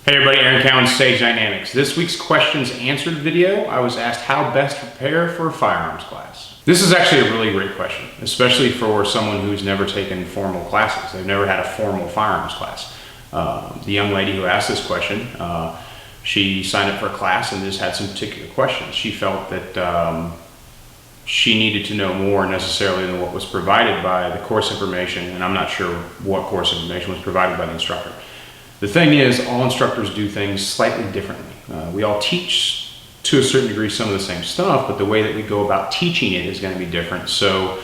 Hey everybody, Aaron Cowan, Sage Dynamics. This week's questions answered video, I was asked how best to prepare for a firearms class. This is actually a really great question, especially for someone who's never taken formal classes. They've never had a formal firearms class. The young lady who asked this question, she signed up for a class and just had some particular questions. She felt that she needed to know more necessarily than what was provided by the course information, and I'm not sure what course information was provided by the instructor. The thing is, all instructors do things slightly differently. We all teach to a certain degree some of the same stuff, but the way that we go about teaching it is going to be different. So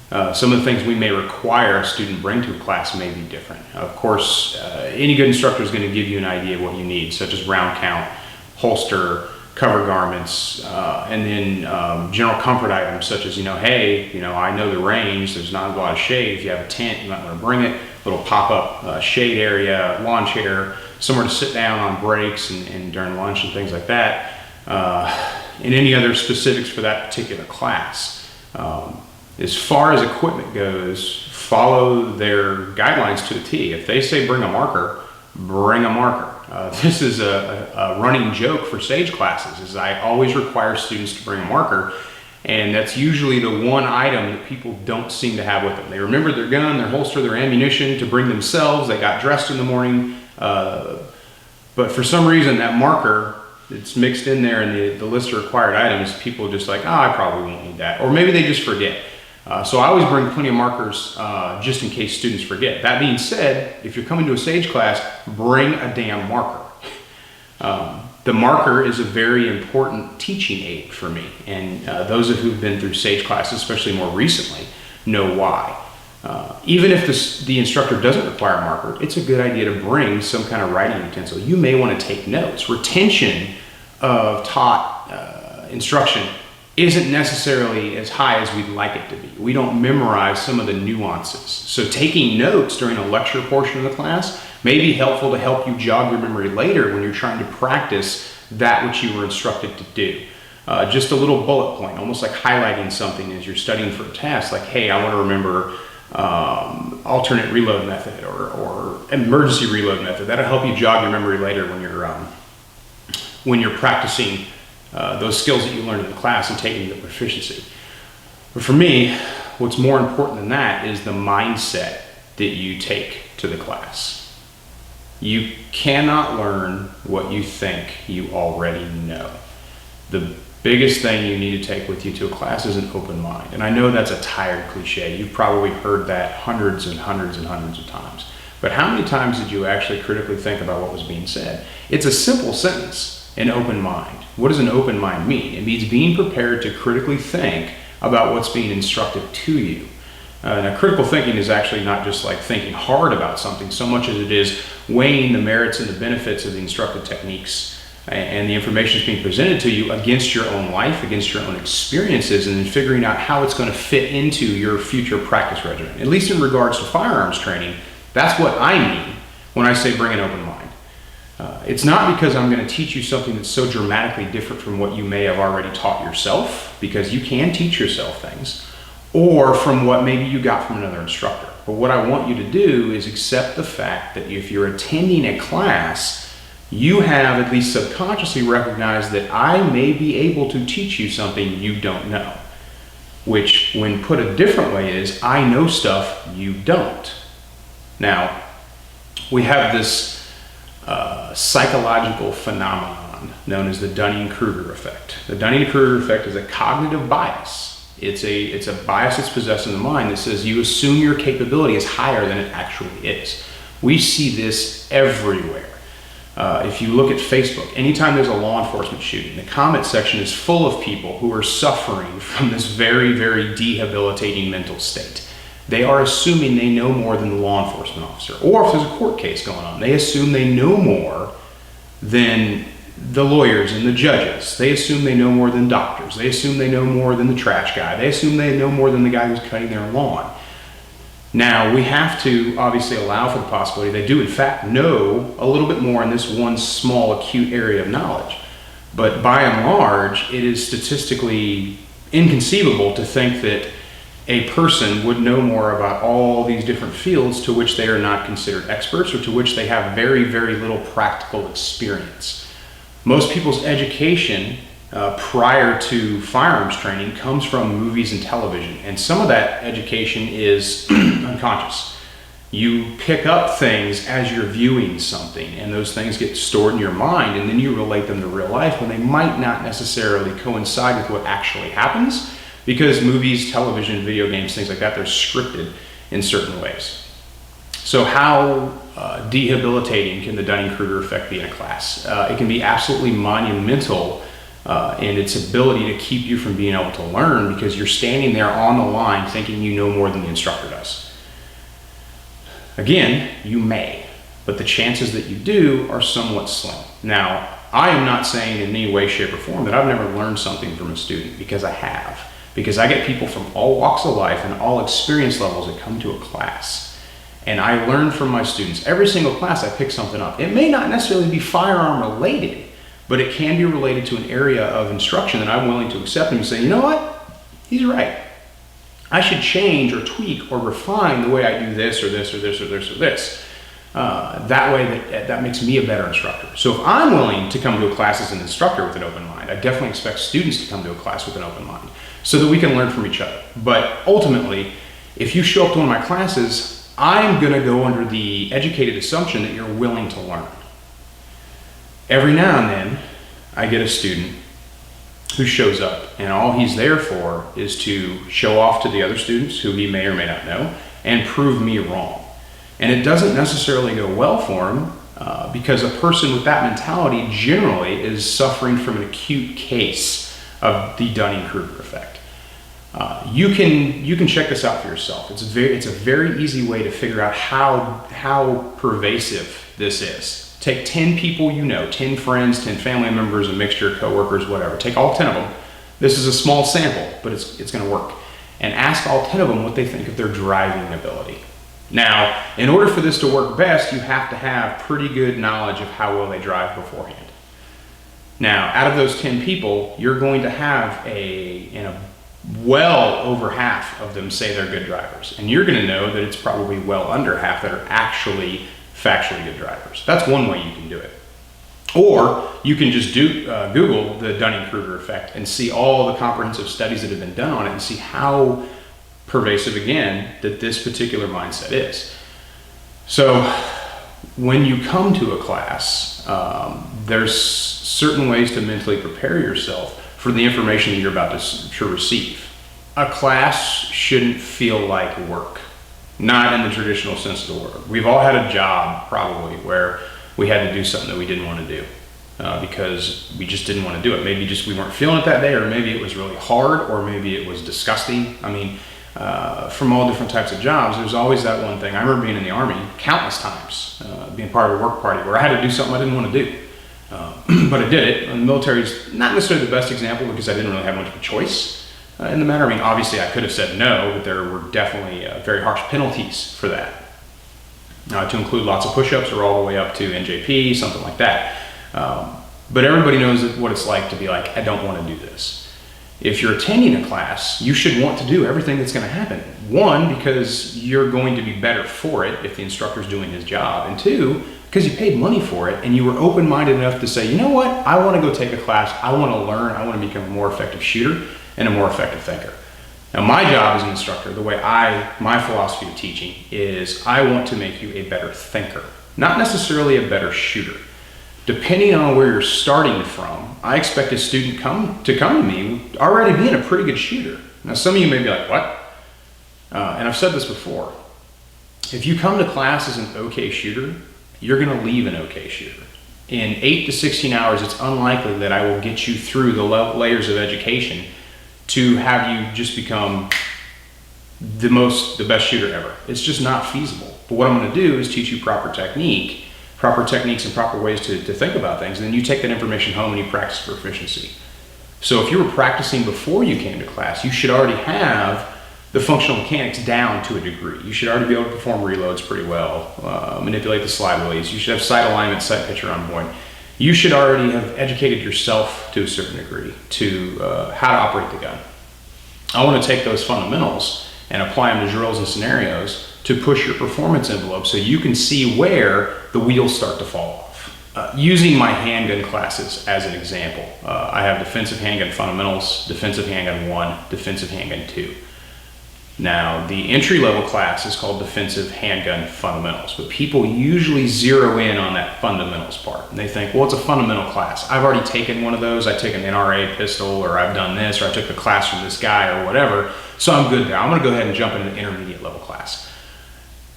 some of the things we may require a student bring to a class may be different. Of course, any good instructor is going to give you an idea of what you need, such as round count, holster, cover garments, and then general comfort items such as, hey, I know the range, there's not a lot of shade. If you have a tent, you might want to bring it. Little pop-up shade area, lawn chair, somewhere to sit down on breaks and during lunch and things like that, and any other specifics for that particular class. As far as equipment goes, follow their guidelines to a T. If they say bring a marker, bring a marker. This is a running joke for Sage classes, is I always require students to bring a marker, and that's usually the one item that people don't seem to have with them. They remember their gun, their holster, their ammunition to bring themselves. They got dressed in the morning, but for some reason that marker, it's mixed in there in the list of required items. People are just like, I probably won't need that. Or maybe they just forget. So I always bring plenty of markers just in case students forget. That being said, if you're coming to a Sage class, bring a damn marker. The marker is a very important teaching aid for me, and those of who've been through Sage classes, especially more recently, know why. Even if the instructor doesn't require a marker, it's a good idea to bring some kind of writing utensil. You may want to take notes. Retention of taught instruction isn't necessarily as high as we'd like it to be. We don't memorize some of the nuances. So taking notes during a lecture portion of the class may be helpful to help you jog your memory later when you're trying to practice that which you were instructed to do. Just a little bullet point, almost like highlighting something as you're studying for a test, like, hey, I want to remember alternate reload method or emergency reload method. That'll help you jog your memory later when you're practicing those skills that you learned in the class and taking the proficiency. But for me, what's more important than that is the mindset that you take to the class. You cannot learn what you think you already know. The biggest thing you need to take with you to a class is an open mind. And I know that's a tired cliche. You've probably heard that hundreds and hundreds and hundreds of times. But how many times did you actually critically think about what was being said? It's a simple sentence, an open mind. What does an open mind mean? It means being prepared to critically think about what's being instructed to you. Now, critical thinking is actually not just like thinking hard about something so much as it is weighing the merits and the benefits of the instructed techniques and the information that's being presented to you against your own life, against your own experiences, and then figuring out how it's going to fit into your future practice regimen. At least in regards to firearms training, that's what I mean when I say bring an open mind. It's not because I'm going to teach you something that's so dramatically different from what you may have already taught yourself, because you can teach yourself things, or from what maybe you got from another instructor. But what I want you to do is accept the fact that if you're attending a class, you have at least subconsciously recognized that I may be able to teach you something you don't know, which when put a different way is I know stuff you don't. Now, we have this psychological phenomenon known as the Dunning-Kruger effect. The Dunning-Kruger effect is a cognitive bias. It's a bias that's possessed in the mind that says you assume your capability is higher than it actually is. We see this everywhere. If you look at Facebook, anytime there's a law enforcement shooting, the comment section is full of people who are suffering from this very, very debilitating mental state. They are assuming they know more than the law enforcement officer. Or if there's a court case going on, they assume they know more than the lawyers and the judges. They assume they know more than doctors. They assume they know more than the trash guy. They assume they know more than the guy who's cutting their lawn. Now, we have to obviously allow for the possibility they do in fact know a little bit more in this one small acute area of knowledge. But by and large, it is statistically inconceivable to think that a person would know more about all these different fields to which they are not considered experts or to which they have very, very little practical experience. Most people's education prior to firearms training comes from movies and television, and some of that education is unconscious. You pick up things as you're viewing something, and those things get stored in your mind, and then you relate them to real life when they might not necessarily coincide with what actually happens, because movies, television, video games, things like that, they're scripted in certain ways. So how debilitating can the Dunning-Kruger effect be in a class? It can be absolutely monumental in its ability to keep you from being able to learn, because you're standing there on the line thinking you know more than the instructor does. Again, you may, but the chances that you do are somewhat slim. Now, I am not saying in any way, shape, or form that I've never learned something from a student, because I have. Because I get people from all walks of life and all experience levels that come to a class. And I learn from my students. Every single class I pick something up. It may not necessarily be firearm related, but it can be related to an area of instruction that I'm willing to accept and say, you know what? He's right. I should change or tweak or refine the way I do this or this or this or this or this. That way that makes me a better instructor. So if I'm willing to come to a class as an instructor with an open mind, I definitely expect students to come to a class with an open mind so that we can learn from each other. But ultimately, if you show up to one of my classes, I'm gonna go under the educated assumption that you're willing to learn. Every now and then, I get a student who shows up, and all he's there for is to show off to the other students who he may or may not know and prove me wrong. And it doesn't necessarily go well for him because a person with that mentality generally is suffering from an acute case of the Dunning-Kruger effect. You can check this out for yourself. It's a very easy way to figure out how pervasive this is. Take 10 people you know, 10 friends, 10 family members, a mixture of coworkers, whatever. Take all 10 of them. This is a small sample, but it's going to work. And ask all 10 of them what they think of their driving ability. Now, in order for this to work best, you have to have pretty good knowledge of how well they drive beforehand. Now, out of those 10 people, you're going to have well over half of them say they're good drivers. And you're going to know that it's probably well under half that are actually factually good drivers. That's one way you can do it. Or you can just Google the Dunning-Kruger effect and see all the comprehensive studies that have been done on it and see how pervasive, again, that this particular mindset is. So when you come to a class, there's certain ways to mentally prepare yourself for the information that you're about to receive. A class shouldn't feel like work. Not in the traditional sense of the word. We've all had a job, probably, where we had to do something that we didn't want to do because we just didn't want to do it. Maybe just we weren't feeling it that day, or maybe it was really hard, or maybe it was disgusting. I mean, from all different types of jobs, there's always that one thing. I remember being in the Army countless times, being part of a work party where I had to do something I didn't want to do. But I did it. And the military is not necessarily the best example because I didn't really have much of a choice in the matter. I mean, obviously I could have said no, but there were definitely very harsh penalties for that. To include lots of push-ups or all the way up to NJP, something like that. But everybody knows what it's like to be like, I don't want to do this. If you're attending a class, you should want to do everything that's going to happen. One, because you're going to be better for it if the instructor's doing his job. And two, because you paid money for it and you were open-minded enough to say, you know what, I want to go take a class, I want to learn, I want to become a more effective shooter and a more effective thinker. Now, my job as an instructor, the way my philosophy of teaching is I want to make you a better thinker, not necessarily a better shooter. Depending on where you're starting from, I expect a student to come to me already being a pretty good shooter. Now, some of you may be like, what? And I've said this before. If you come to class as an okay shooter, you're going to leave an okay shooter. In 8 to 16 hours, it's unlikely that I will get you through the layers of education to have you just become the best shooter ever. It's just not feasible. But what I'm going to do is teach you proper techniques and proper ways to think about things. And then you take that information home and you practice proficiency. So if you were practicing before you came to class, you should already have the functional mechanics down to a degree. You should already be able to perform reloads pretty well, manipulate the slide release. You should have sight alignment, sight picture on point. You should already have educated yourself to a certain degree to how to operate the gun. I want to take those fundamentals and apply them to drills and scenarios to push your performance envelope so you can see where the wheels start to fall off. Using my handgun classes as an example, I have defensive handgun fundamentals, defensive handgun 1, defensive handgun 2. Now, the entry-level class is called defensive handgun fundamentals, but people usually zero in on that fundamentals part. And they think, well, it's a fundamental class. I've already taken one of those. I took an NRA pistol, or I've done this, or I took the class from this guy, or whatever, so I'm good there. I'm gonna go ahead and jump into the intermediate level class.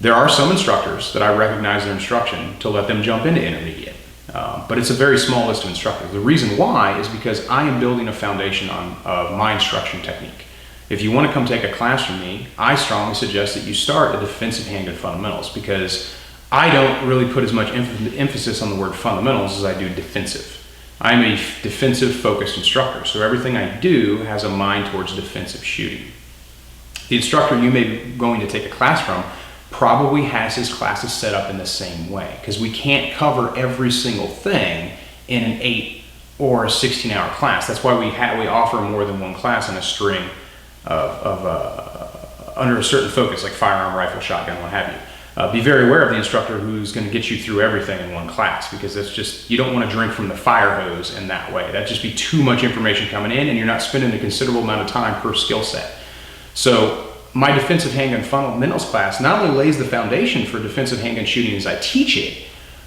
There are some instructors that I recognize their instruction to let them jump into intermediate, but it's a very small list of instructors. The reason why is because I am building a foundation of my instruction technique. If you want to come take a class from me, I strongly suggest that you start at defensive handgun fundamentals, because I don't really put as much emphasis on the word fundamentals as I do defensive. I'm a defensive focused instructor, so everything I do has a mind towards defensive shooting. The instructor you may be going to take a class from probably has his classes set up in the same way, because we can't cover every single thing in an 8 or a 16-hour class. That's why we offer more than one class in a string under a certain focus, like firearm, rifle, shotgun, what have you. Be very aware of the instructor who's going to get you through everything in one class, because that's just, you don't want to drink from the fire hose in that way. That'd just be too much information coming in, and you're not spending a considerable amount of time per skill set. So my defensive handgun fundamentals class not only lays the foundation for defensive handgun shooting as I teach it,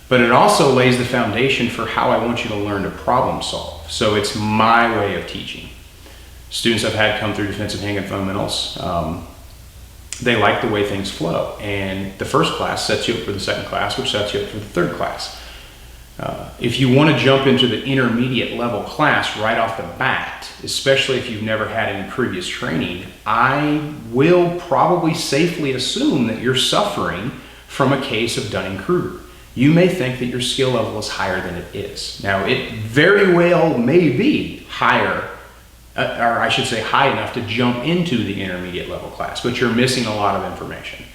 but it also lays the foundation for how I want you to learn to problem solve. So it's my way of teaching. Students I've had come through defensive handgun fundamentals, they like the way things flow. And the first class sets you up for the second class, which sets you up for the third class. If you want to jump into the intermediate level class right off the bat, especially if you've never had any previous training, I will probably safely assume that you're suffering from a case of Dunning-Kruger. You may think that your skill level is higher than it is. Now, it very well may be higher, or I should say high enough to jump into the intermediate level class, but you're missing a lot of information.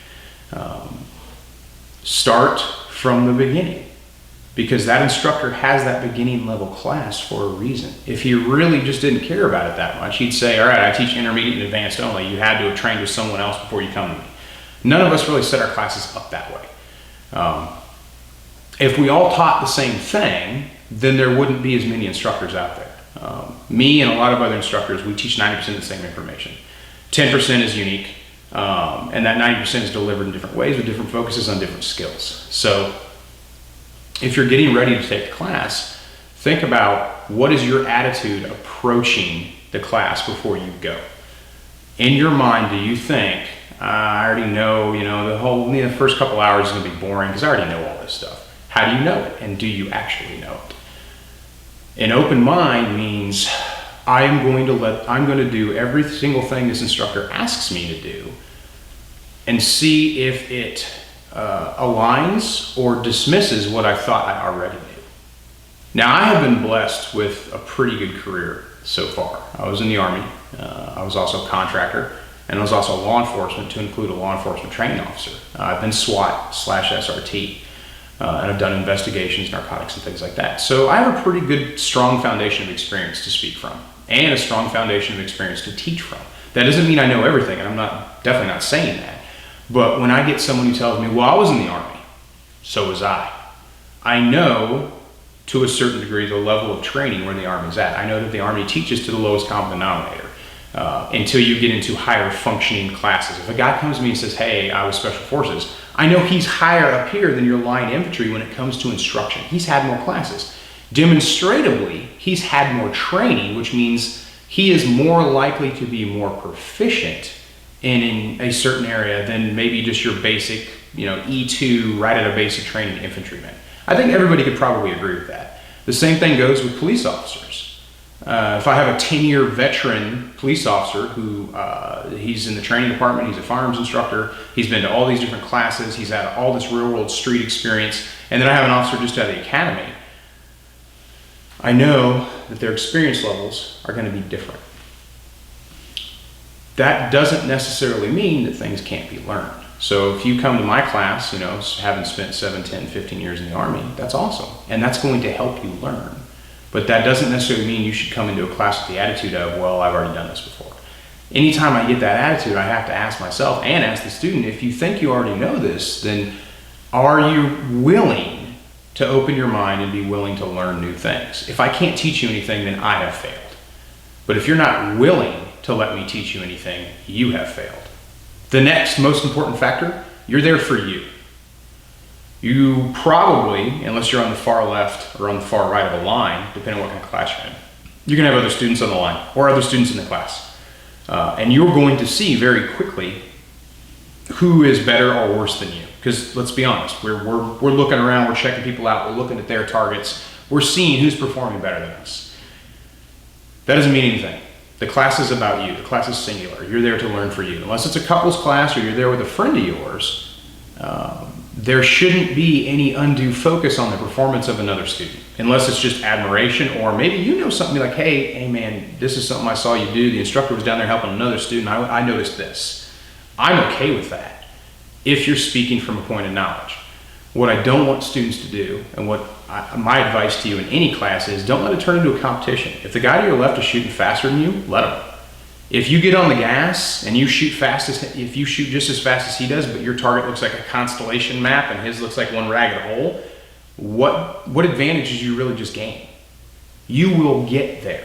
Start from the beginning, because that instructor has that beginning level class for a reason. If he really just didn't care about it that much, he'd say, all right, I teach intermediate and advanced only. You had to have trained with someone else before you come to me. None of us really set our classes up that way. If we all taught the same thing, then there wouldn't be as many instructors out there. Me and a lot of other instructors, we teach 90% of the same information. 10% is unique, and that 90% is delivered in different ways with different focuses on different skills. So if you're getting ready to take the class, think about what is your attitude approaching the class before you go. In your mind, do you think, I already know, the first couple hours is going to be boring because I already know all this stuff. How do you know it? And do you actually know it? An open mind means I'm going to do every single thing this instructor asks me to do and see if it aligns or dismisses what I thought I already knew. Now, I have been blessed with a pretty good career so far. I was in the Army, I was also a contractor, and I was also law enforcement, to include a law enforcement training officer. I've been SWAT/SRT. And I've done investigations, narcotics, and things like that. So I have a pretty good, strong foundation of experience to speak from, and a strong foundation of experience to teach from. That doesn't mean I know everything, and I'm definitely not saying that. But when I get someone who tells me, well, I was in the Army, so was I know to a certain degree the level of training where the Army's at. I know that the Army teaches to the lowest common denominator until you get into higher functioning classes. If a guy comes to me and says, hey, I was Special Forces, I know he's higher up here than your line infantry when it comes to instruction. He's had more classes. Demonstratively, he's had more training, which means he is more likely to be more proficient in a certain area than maybe just your basic, E2, right at a basic training infantryman. I think everybody could probably agree with that. The same thing goes with police officers. If I have a 10-year veteran police officer who he's in the training department, he's a firearms instructor, he's been to all these different classes, he's had all this real-world street experience, and then I have an officer just out of the academy, I know that their experience levels are going to be different. That doesn't necessarily mean that things can't be learned. So if you come to my class, having spent 7, 10, 15 years in the Army, that's awesome, and that's going to help you learn. But that doesn't necessarily mean you should come into a class with the attitude of, well, I've already done this before. Anytime I get that attitude, I have to ask myself and ask the student, if you think you already know this, then are you willing to open your mind and be willing to learn new things? If I can't teach you anything, then I have failed. But if you're not willing to let me teach you anything, you have failed. The next most important factor, you're there for you. You probably, unless you're on the far left or on the far right of a line, depending on what kind of class you're in, you're gonna have other students on the line or other students in the class. And you're going to see very quickly who is better or worse than you. Because let's be honest, we're looking around, we're checking people out, we're looking at their targets, we're seeing who's performing better than us. That doesn't mean anything. The class is about you, the class is singular. You're there to learn for you. Unless it's a couples class or you're there with a friend of yours, there shouldn't be any undue focus on the performance of another student, unless it's just admiration, or maybe you know something like, hey man, this is something I saw you do. The instructor was down there helping another student. I noticed this. I'm okay with that if you're speaking from a point of knowledge. What I don't want students to do, and my advice to you in any class is, don't let it turn into a competition. If the guy to your left is shooting faster than you, let him. If you get on the gas and you shoot if you shoot just as fast as he does, but your target looks like a constellation map and his looks like one ragged hole, what advantage did you really just gain? You will get there.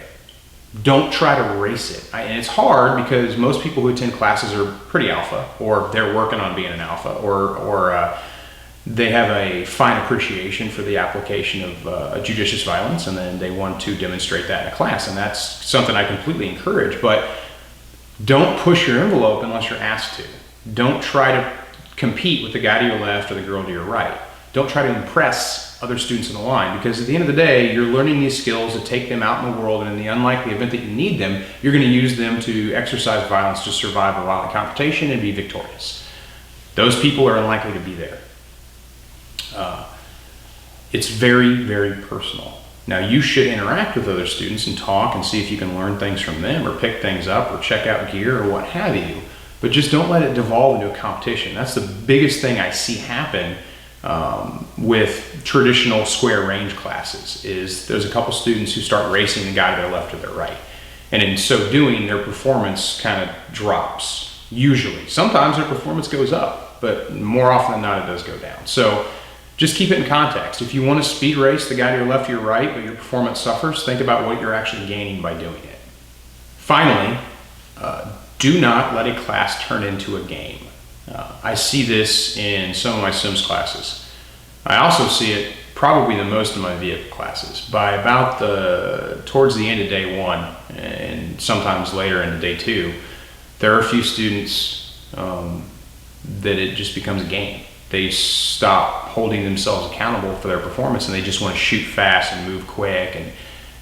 Don't try to race it. And it's hard because most people who attend classes are pretty alpha, or they're working on being an alpha, or they have a fine appreciation for the application of judicious violence, and then they want to demonstrate that in a class. And that's something I completely encourage, but don't push your envelope unless you're asked to. Don't try to compete with the guy to your left or the girl to your right. Don't try to impress other students in the line, because at the end of the day, you're learning these skills to take them out in the world, and in the unlikely event that you need them, you're going to use them to exercise violence to survive a violent confrontation and be victorious. Those people are unlikely to be there. It's very, very personal. Now, you should interact with other students and talk and see if you can learn things from them, or pick things up, or check out gear, or what have you. But just don't let it devolve into a competition. That's the biggest thing I see happen with traditional square range classes. Is there's a couple students who start racing the guy to their left or their right. And in so doing, their performance kind of drops, usually. Sometimes their performance goes up, but more often than not, it does go down. So just keep it in context. If you want to speed race the guy to your left or your right, but your performance suffers, think about what you're actually gaining by doing it. Finally, do not let a class turn into a game. I see this in some of my Sims classes. I also see it probably the most in my vehicle classes. By about towards the end of day one, and sometimes later into day two, there are a few students that it just becomes a game. They stop holding themselves accountable for their performance, and they just want to shoot fast and move quick,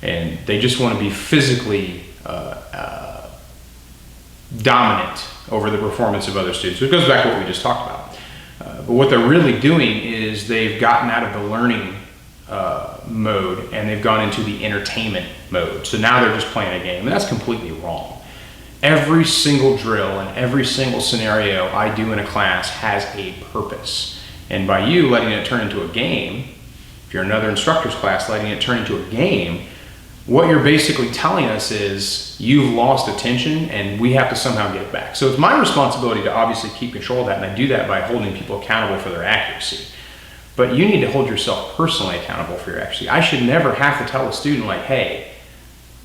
and they just want to be physically dominant over the performance of other students. So it goes back to what we just talked about. But what they're really doing is they've gotten out of the learning mode, and they've gone into the entertainment mode. So now they're just playing a game, and that's completely wrong. Every single drill and every single scenario I do in a class has a purpose. And by you letting it turn into a game, if you're another instructor's class letting it turn into a game, what you're basically telling us is you've lost attention and we have to somehow get it back. So it's my responsibility to obviously keep control of that, and I do that by holding people accountable for their accuracy. But you need to hold yourself personally accountable for your accuracy. I should never have to tell a student like, hey,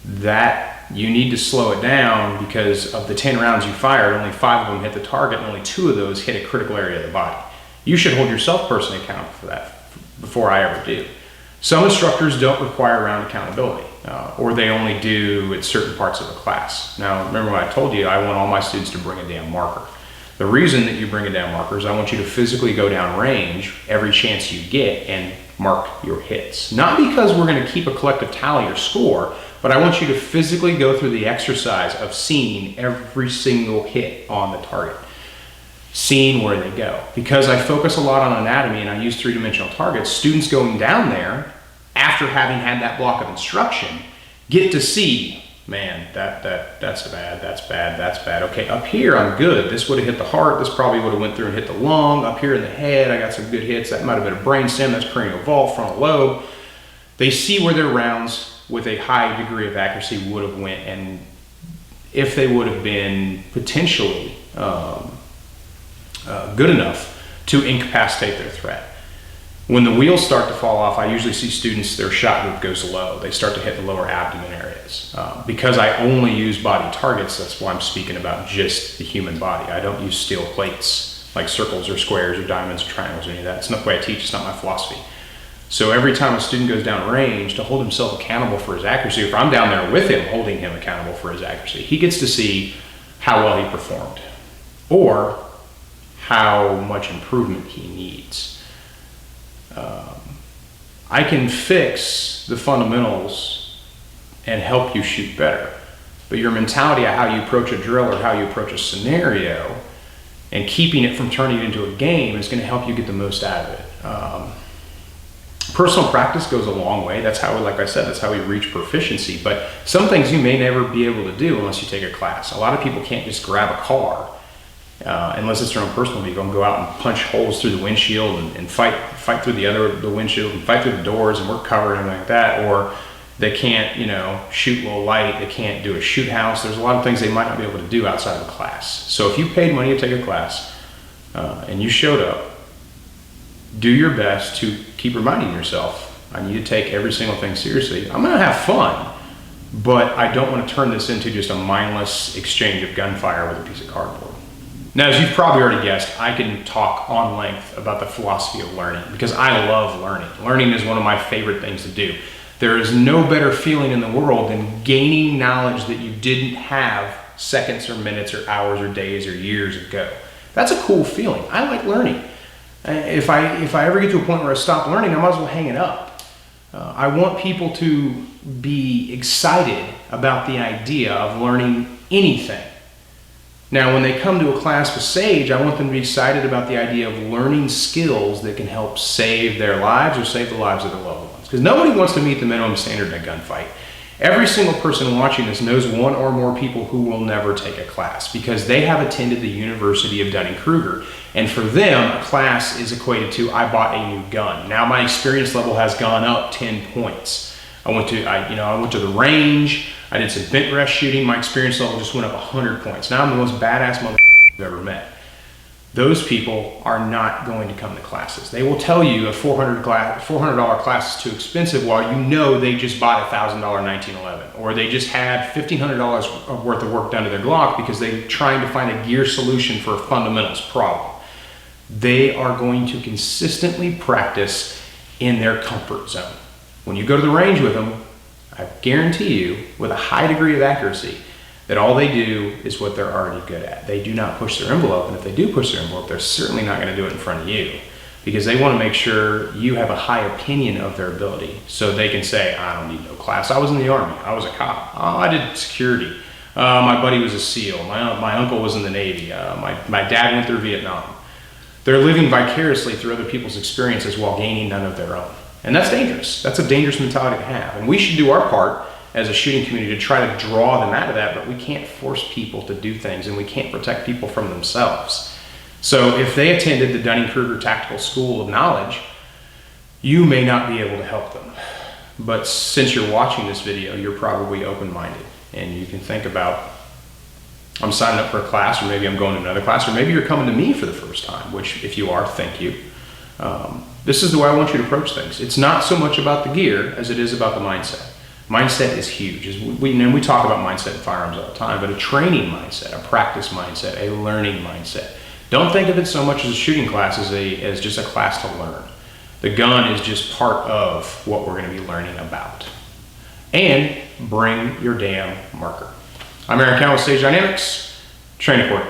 that you need to slow it down because of the 10 rounds you fired, only 5 of them hit the target and only 2 of those hit a critical area of the body. You should hold yourself personally accountable for that before I ever do. Some instructors don't require round accountability, or they only do at certain parts of the class. Now, remember what I told you, I want all my students to bring a damn marker. The reason that you bring a damn marker is I want you to physically go down range every chance you get and mark your hits. Not because we're going to keep a collective tally or score, but I want you to physically go through the exercise of seeing every single hit on the target, seeing where they go. Because I focus a lot on anatomy and I use 3-dimensional targets, students going down there after having had that block of instruction get to see, man, that's bad, that's bad, that's bad. Okay, up here I'm good. This would have hit the heart. This probably would have went through and hit the lung. Up here in the head, I got some good hits. That might have been a brainstem. That's cranial vault, frontal lobe. They see where their rounds with a high degree of accuracy would have went, and if they would have been potentially good enough to incapacitate their threat. When the wheels start to fall off, I usually see students, their shot group goes low. They start to hit the lower abdomen areas. Because I only use body targets, that's why I'm speaking about just the human body. I don't use steel plates like circles or squares or diamonds or triangles or any of that. It's not the way I teach, it's not my philosophy. So every time a student goes down range to hold himself accountable for his accuracy, if I'm down there with him holding him accountable for his accuracy, he gets to see how well he performed or how much improvement he needs. I can fix the fundamentals and help you shoot better, but your mentality of how you approach a drill or how you approach a scenario and keeping it from turning it into a game is going to help you get the most out of it. Personal practice goes a long way. That's how, like I said, that's how we reach proficiency. But some things you may never be able to do unless you take a class. A lot of people can't just grab a car unless it's their own personal vehicle and go out and punch holes through the windshield and fight through the windshield and fight through the doors and work cover and everything like that. Or they can't, shoot low light. They can't do a shoot house. There's a lot of things they might not be able to do outside of a class. So if you paid money to take a class and you showed up, do your best to keep reminding yourself, I need to take every single thing seriously. I'm gonna have fun, but I don't want to turn this into just a mindless exchange of gunfire with a piece of cardboard. Now, as you've probably already guessed, I can talk on length about the philosophy of learning because I love learning. Learning is one of my favorite things to do. There is no better feeling in the world than gaining knowledge that you didn't have seconds or minutes or hours or days or years ago. That's a cool feeling. I like learning. If I ever get to a point where I stop learning, I might as well hang it up. I want people to be excited about the idea of learning anything. Now, when they come to a class with Sage, I want them to be excited about the idea of learning skills that can help save their lives or save the lives of their loved ones. Because nobody wants to meet the minimum standard in a gunfight. Every single person watching this knows one or more people who will never take a class because they have attended the University of Dunning-Kruger. And for them, a class is equated to, I bought a new gun. Now my experience level has gone up 10 points. I went to the range, I did some bent rest shooting, my experience level just went up 100 points. Now I'm the most badass motherfucker you've ever met. Those people are not going to come to classes. They will tell you a $400 class is too expensive while you know they just bought a $1,000 1911 or they just had $1,500 worth of work done to their Glock because they're trying to find a gear solution for a fundamentals problem. They are going to consistently practice in their comfort zone. When you go to the range with them, I guarantee you, with a high degree of accuracy, that all they do is what they're already good at. They do not push their envelope, and if they do push their envelope, they're certainly not going to do it in front of you because they want to make sure you have a high opinion of their ability so they can say, I don't need no class. I was in the Army. I was a cop. Oh, I did security. My buddy was a SEAL. My uncle was in the Navy. My dad went through Vietnam. They're living vicariously through other people's experiences while gaining none of their own. And that's dangerous. That's a dangerous mentality to have. And we should do our part as a shooting community to try to draw them out of that, but we can't force people to do things and we can't protect people from themselves. So if they attended the Dunning-Kruger Tactical School of Knowledge, you may not be able to help them. But since you're watching this video, you're probably open-minded and you can think about, I'm signing up for a class, or maybe I'm going to another class, or maybe you're coming to me for the first time, which if you are, thank you. This is the way I want you to approach things. It's not so much about the gear as it is about the mindset. Mindset is huge. We talk about mindset in firearms all the time, but a training mindset, a practice mindset, a learning mindset. Don't think of it so much as a shooting class as just a class to learn. The gun is just part of what we're going to be learning about. And bring your damn marker. I'm Aaron Cowan with Sage Dynamics. Training Court.